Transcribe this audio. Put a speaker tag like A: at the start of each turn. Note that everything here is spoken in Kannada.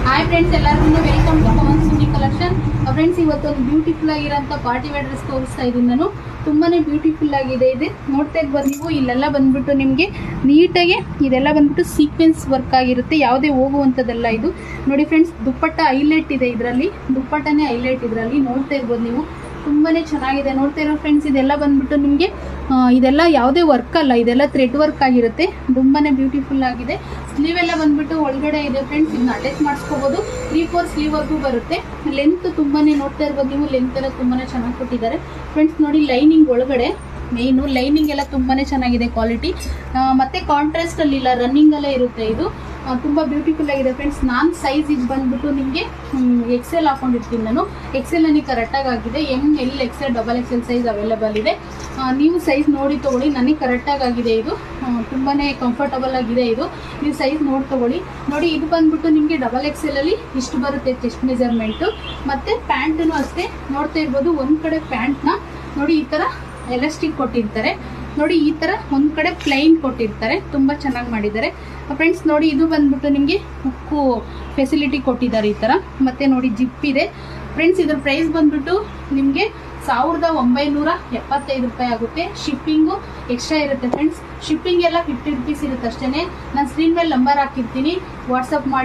A: ಹಾಯ್ ಫ್ರೆಂಡ್ಸ್, ಎಲ್ಲರಿಗೂ welcome to Pavan Suni collection. Friends, ಇವತ್ತೊಂದು ಬ್ಯೂಟಿಫುಲ್ ಆಗಿರೋಂಥ ಪಾರ್ಟಿ ವೇರ್ ಡ್ರೆಸ್ ತೋರಿಸ್ತಾ ಇದ್ದೀನಿ ನಾನು. ತುಂಬಾ ಬ್ಯೂಟಿಫುಲ್ ಆಗಿದೆ. ಇದೆ ನೋಡ್ತಾ ಇರ್ಬೋದು ನೀವು. ಇಲ್ಲೆಲ್ಲ ಬಂದ್ಬಿಟ್ಟು ನಿಮಗೆ ನೀಟಾಗಿ ಇದೆಲ್ಲ ಬಂದ್ಬಿಟ್ಟು ಸೀಕ್ವೆನ್ಸ್ ವರ್ಕ್ ಆಗಿರುತ್ತೆ, ಯಾವುದೇ ಹೋಗುವಂಥದ್ದೆಲ್ಲ ಇದು. ನೋಡಿ ಫ್ರೆಂಡ್ಸ್, ದುಪ್ಪಟ್ಟ ಹೈಲೈಟ್ ಇದೆ ಇದರಲ್ಲಿ, ದುಪ್ಪಟ್ಟನೇ ಹೈಲೈಟ್ ಇದರಲ್ಲಿ ನೋಡ್ತಾ ಇರ್ಬೋದು ನೀವು. ತುಂಬಾ ಚೆನ್ನಾಗಿದೆ ನೋಡ್ತಾ ಇರೋ ಫ್ರೆಂಡ್ಸ್. ಇದೆಲ್ಲ ಬಂದ್ಬಿಟ್ಟು ನಿಮಗೆ ಇದೆಲ್ಲ ಯಾವುದೇ ವರ್ಕ್ ಅಲ್ಲ, ಇದೆಲ್ಲ ಥ್ರೆಡ್ ವರ್ಕ್ ಆಗಿರುತ್ತೆ. ತುಂಬಾ ಬ್ಯೂಟಿಫುಲ್ ಆಗಿದೆ. ಸ್ಲೀವ್ ಎಲ್ಲ ಬಂದ್ಬಿಟ್ಟು ಒಳಗಡೆ ಇದೆ ಫ್ರೆಂಡ್ಸ್. ಇದನ್ನ ಅಟ್ಯಾಚ್ ಮಾಡಿಸ್ಕೋಬೋದು. 3/4 ಸ್ಲೀವ್ವರೆಗೂ ಬರುತ್ತೆ. ಲೆಂತ್ ತುಂಬಾ ನೋಡ್ತಾ ಇರ್ಬೋದು ನೀವು. ಲೆಂತ್ ಎಲ್ಲ ತುಂಬಾ ಚೆನ್ನಾಗಿ ಕೊಟ್ಟಿದ್ದಾರೆ ಫ್ರೆಂಡ್ಸ್. ನೋಡಿ, ಲೈನಿಂಗ್ ಒಳಗಡೆ ಮೇನು ಲೈನಿಂಗ್ ಎಲ್ಲ ತುಂಬಾ ಚೆನ್ನಾಗಿದೆ ಕ್ವಾಲಿಟಿ. ಮತ್ತೆ ಕಾಂಟ್ರಾಸ್ಟ್ ಅಲ್ಲಿ ಇಲ್ಲ, ರನ್ನಿಂಗ್ ಅಲ್ಲೇ ಇರುತ್ತೆ ಇದು. ತುಂಬ ಬ್ಯೂಟಿಫುಲ್ ಆಗಿದೆ ಫ್ರೆಂಡ್ಸ್. ನಾನು ಸೈಜ್ ಇದು ಬಂದ್ಬಿಟ್ಟು ನಿಮಗೆ XL ಹಾಕೊಂಡಿರ್ತೀನಿ ನಾನು. XL ನನಗೆ ಕರೆಕ್ಟಾಗಿ ಆಗಿದೆ. ML XL XXL size available ಇದೆ. ನೀವು ಸೈಜ್ ನೋಡಿ ತೊಗೊಳ್ಳಿ. ನನಗೆ ಕರೆಕ್ಟಾಗಿ ಆಗಿದೆ ಇದು. ತುಂಬಾ ಕಂಫರ್ಟಬಲ್ ಆಗಿದೆ ಇದು. ನೀವು ಸೈಜ್ ನೋಡಿ ತೊಗೊಳ್ಳಿ. ನೋಡಿ, ಇದು ಬಂದ್ಬಿಟ್ಟು ನಿಮಗೆ XXL ಅಲ್ಲಿ ಇಷ್ಟು ಬರುತ್ತೆ ಚೆಸ್ಟ್ ಮೆಜರ್ಮೆಂಟು. ಮತ್ತು ಪ್ಯಾಂಟನ್ನು ಅಷ್ಟೇ ನೋಡ್ತಾ ಇರ್ಬೋದು. ಒಂದು ಕಡೆ ಪ್ಯಾಂಟ್ನ ನೋಡಿ ಈ ಥರ ಎಲಾಸ್ಟಿಕ್ ಕೊಟ್ಟಿರ್ತಾರೆ. ನೋಡಿ, ಈ ಥರ ಒಂದು ಕಡೆ ಪ್ಲೈನ್ ಕೊಟ್ಟಿರ್ತಾರೆ. ತುಂಬ ಚೆನ್ನಾಗಿ ಮಾಡಿದ್ದಾರೆ ಫ್ರೆಂಡ್ಸ್. ನೋಡಿ, ಇದು ಬಂದ್ಬಿಟ್ಟು ನಿಮಗೆ ಹುಕ್ಕು ಫೆಸಿಲಿಟಿ ಕೊಟ್ಟಿದ್ದಾರೆ ಈ ಥರ. ಮತ್ತು ನೋಡಿ, ಜಿಪ್ ಇದೆ ಫ್ರೆಂಡ್ಸ್. ಇದ್ರ ಪ್ರೈಸ್ ಬಂದ್ಬಿಟ್ಟು ನಿಮಗೆ 1975 ರೂಪಾಯಿ ಆಗುತ್ತೆ. ಶಿಪ್ಪಿಂಗು ಎಕ್ಸ್ಟ್ರಾ ಇರುತ್ತೆ ಫ್ರೆಂಡ್ಸ್. ಶಿಪ್ಪಿಂಗ್ ಎಲ್ಲ 50 ರುಪೀಸ್ ಇರುತ್ತೆ ಅಷ್ಟೇ. ನಾನು ಸ್ಕ್ರೀನ್ ಮೇಲೆ ನಂಬರ್ ಹಾಕಿರ್ತೀನಿ, ವಾಟ್ಸಪ್ ಮಾಡಿ.